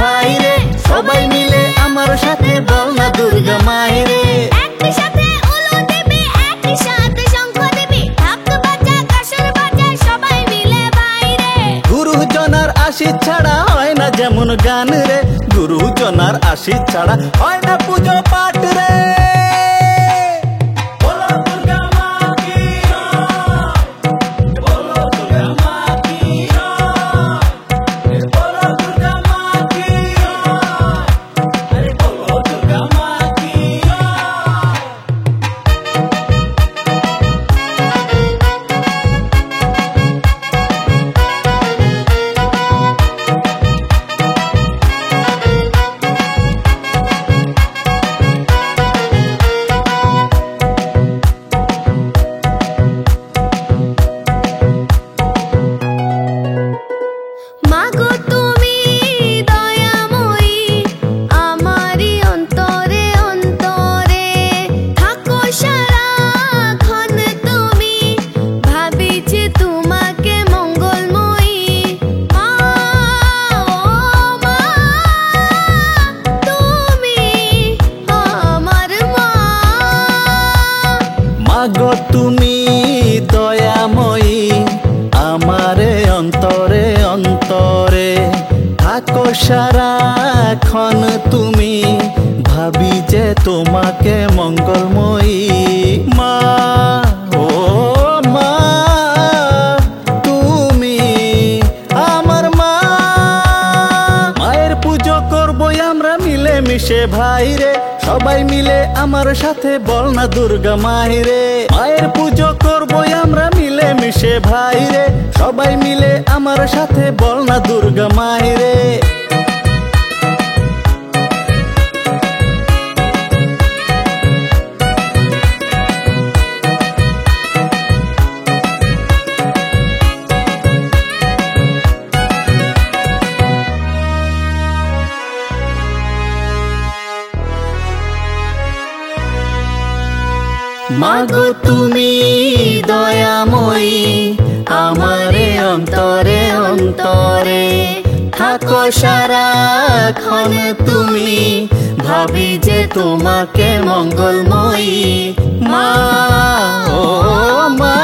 ভাই রে সবাই মিলে আমার সাথে বল না দুর্গা মায়ের রে। একই সাথে উলু দিবি, একই সাথে শঙ্খ দিবি, ঢাক বাজা কাসর বাজা সবাই মিলে বাইরে। গুরুজনার আশীষ ছাড়া হয় না যেমন গান রে, গুরুজনার আশীষ ছাড়া হয় না পুজো পাঠ রে। মাগো তুমি দয়াময়ী, আমারই অন্তরে অন্তরে থাকো সারাক্ষণ তুমি, ভাবি যে তোমাকে মঙ্গলময়ী। মা ও মা, তুমি আমার মা। মাগো তুমি দয়াময়ী, আমারে অন্তরে অন্তরে থাকো সারাক্ষণ তুমি, ভাবি যে তোমাকে মঙ্গলময়ী। মা ও মা, তুমি আমার মা। মায়ের পুজো করবো আমরা মিলে মিশে ভাই রে, সবাই মিলে আমার সাথে বল না দুর্গা মায়ের রে। মায়ের পুজো করবো আমরা মিলে মিশে ভাই রে, সবাই মিলে আমার সাথে বল না দুর্গা মায়ের রে। মাগো তুমি দয়াময়ী, আমারে অন্তরে অন্তরে থাকো সারাক্ষণ তুমি, ভাবি যে তোমাকে মঙ্গলময়ী। মা ও মা।